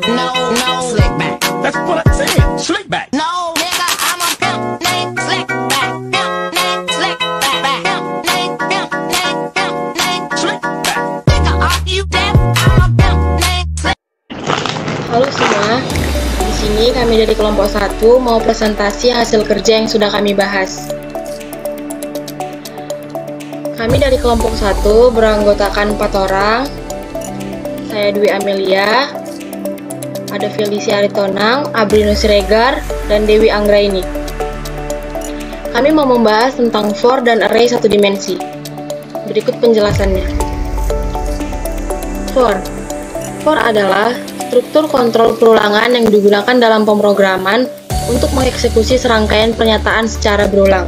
No, slick back. That's what I said. Slick back. No, nigga, I'm a pimp named Slick back. Pimp named Slick back. Pimp named Slick back. Nigga, are you deaf? I'm a pimp named Slick. Halo semua, di sini kami dari kelompok 1 mau presentasi hasil kerja yang sudah kami bahas. Kami dari kelompok 1 beranggotakan 4 orang. Saya Dwi Amelia, ada Felicia Aritonang, Abrinus Siregar, dan Dewi Anggraini. Kami mau membahas tentang for dan array satu dimensi. Berikut penjelasannya. For adalah struktur kontrol perulangan yang digunakan dalam pemrograman untuk mengeksekusi serangkaian pernyataan secara berulang.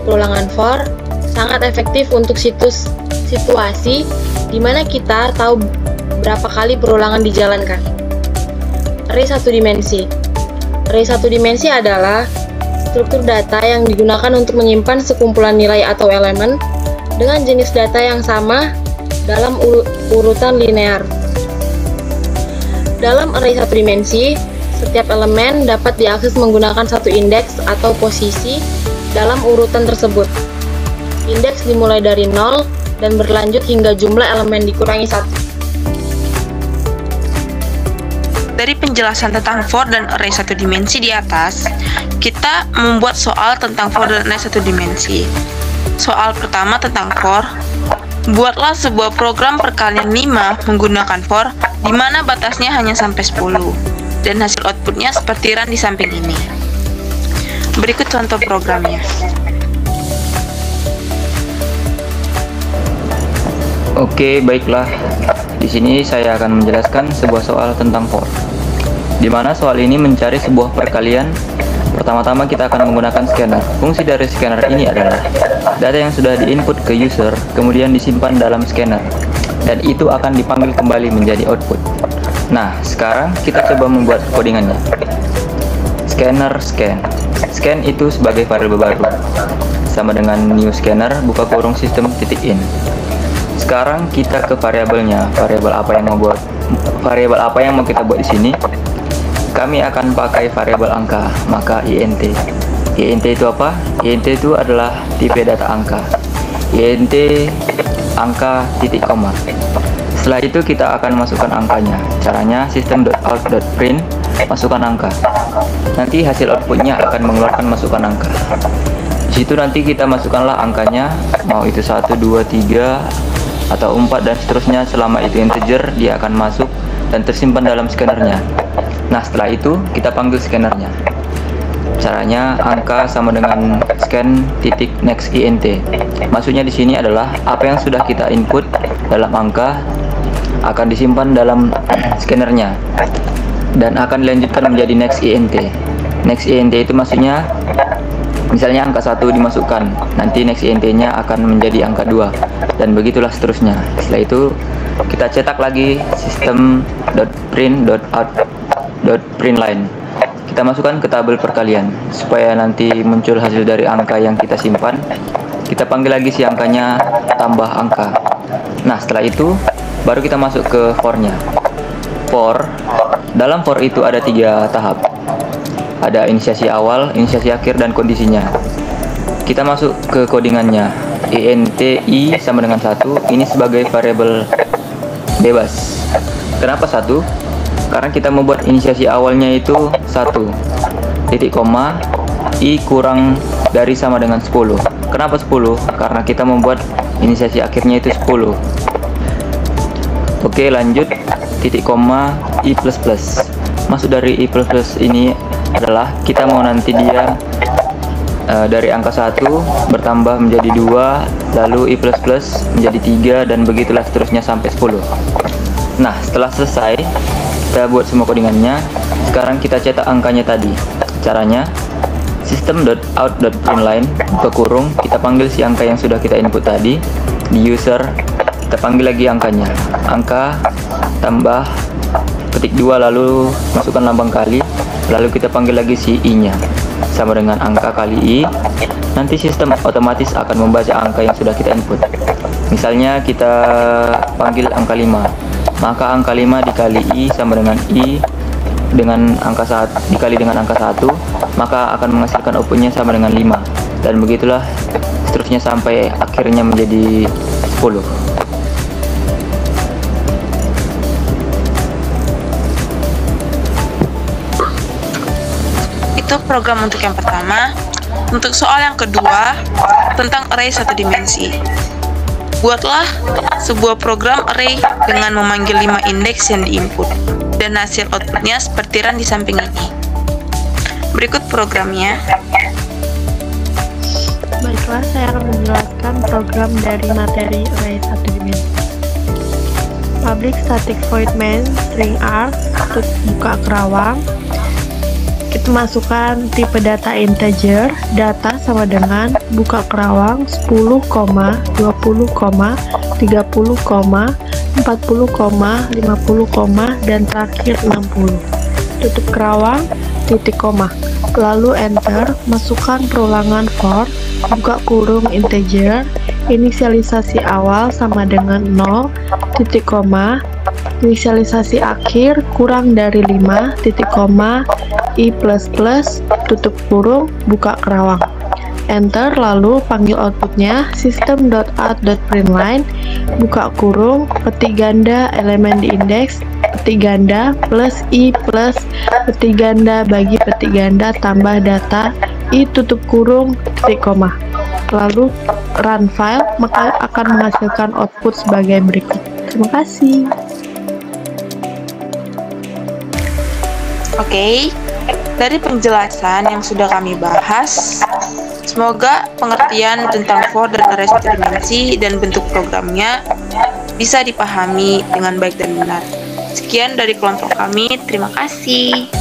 Perulangan for sangat efektif untuk situasi di mana kita tahu berapa kali perulangan dijalankan. Array satu dimensi. Array satu dimensi adalah struktur data yang digunakan untuk menyimpan sekumpulan nilai atau elemen dengan jenis data yang sama dalam urutan linear. Dalam array satu dimensi, setiap elemen dapat diakses menggunakan satu indeks atau posisi dalam urutan tersebut. Indeks dimulai dari 0 dan berlanjut hingga jumlah elemen dikurangi 1. Dari penjelasan tentang for dan array satu dimensi di atas, kita membuat soal tentang for dan array satu dimensi. Soal pertama tentang for. Buatlah sebuah program perkalian 5 menggunakan for, di mana batasnya hanya sampai 10, dan hasil outputnya seperti run di samping ini. Berikut contoh programnya. Oke, baiklah. Di sini saya akan menjelaskan sebuah soal tentang for, di mana soal ini mencari sebuah perkalian. Pertama-tama kita akan menggunakan scanner. Fungsi dari scanner ini adalah data yang sudah diinput ke user, kemudian disimpan dalam scanner, dan itu akan dipanggil kembali menjadi output. Nah, sekarang kita coba membuat codingannya. Scanner scan. Scan itu sebagai variabel baru, sama dengan new scanner buka kurung sistem titik in. Sekarang kita ke variabelnya. Variabel apa yang mau kita buat di sini? Kami akan pakai variabel angka, maka int. Int itu apa? Int itu adalah tipe data angka. Int angka titik koma. Setelah itu kita akan masukkan angkanya. Caranya system.out.print masukkan angka. Nanti hasil outputnya akan mengeluarkan masukkan angka. Di situ nanti kita masukkanlah angkanya, mau itu 1, 2, 3 atau 4 dan seterusnya. Selama itu integer, dia akan masuk dan tersimpan dalam scannernya. Nah, setelah itu kita panggil scannernya. Caranya angka sama dengan scan titik next int. Maksudnya di sini adalah apa yang sudah kita input dalam angka akan disimpan dalam scannernya dan akan dilanjutkan menjadi next int. Next int itu maksudnya misalnya angka 1 dimasukkan, nanti next int-nya akan menjadi angka 2 dan begitulah seterusnya. Setelah itu kita cetak lagi system.print.out.println. Kita masukkan ke tabel perkalian supaya nanti muncul hasil dari angka yang kita simpan. Kita panggil lagi si angkanya tambah angka. Nah, setelah itu baru kita masuk ke for-nya. Dalam for itu ada 3 tahap. Ada inisiasi awal, inisiasi akhir, dan kondisinya. Kita masuk ke codingannya. int i sama dengan 1. Ini sebagai variabel bebas. Kenapa 1? Karena kita membuat inisiasi awalnya itu 1, titik koma, i kurang dari sama dengan 10. Kenapa 10? Karena kita membuat inisiasi akhirnya itu 10. Oke, lanjut, titik koma, i plus plus. Maksud dari i plus plus ini adalah kita mau nanti dia dari angka 1 bertambah menjadi 2, lalu i plus plus menjadi 3, dan begitulah seterusnya sampai 10. Nah, setelah selesai kita buat semua codingannya. Sekarang kita cetak angkanya tadi. Caranya system.out.println buka kurung, kita panggil si angka yang sudah kita input tadi di user, kita panggil lagi angkanya, angka tambah ketik 2 lalu masukkan lambang kali, lalu kita panggil lagi si i nya sama dengan angka kali i. Nanti sistem otomatis akan membaca angka yang sudah kita input. Misalnya kita panggil angka 5, maka angka 5 dikali I sama dengan I dengan angka 1 dikali dengan angka 1, maka akan menghasilkan outputnya sama dengan 5. Dan begitulah seterusnya sampai akhirnya menjadi 10. Itu program untuk yang pertama. Untuk soal yang kedua, tentang array satu dimensi. Buatlah sebuah program array dengan memanggil 5 indeks yang diinput, dan hasil outputnya seperti run di samping ini. Berikut programnya. Baiklah, saya akan menjelaskan program dari materi array satu dimensi. Public static void main string r buka kerawang. Kita masukkan tipe data integer, data sama dengan buka kerawang 10, 20, 30, 40, 50, dan terakhir 60. Tutup kerawang, titik koma. Lalu enter, masukkan perulangan for, buka kurung integer, inisialisasi awal sama dengan 0, titik koma, inisialisasi akhir kurang dari 5, titik koma, I++, tutup kurung, buka kerawang. Enter, lalu panggil outputnya system.out.println, buka kurung, petik ganda elemen di indeks, petik ganda plus I plus petik ganda bagi petik ganda tambah data I tutup kurung, titik koma. Lalu run file, maka akan menghasilkan output sebagai berikut. Terima kasih. Oke, dari penjelasan yang sudah kami bahas, semoga pengertian tentang for dan array satu dimensi dan bentuk programnya bisa dipahami dengan baik dan benar. Sekian dari kelompok kami, terima kasih.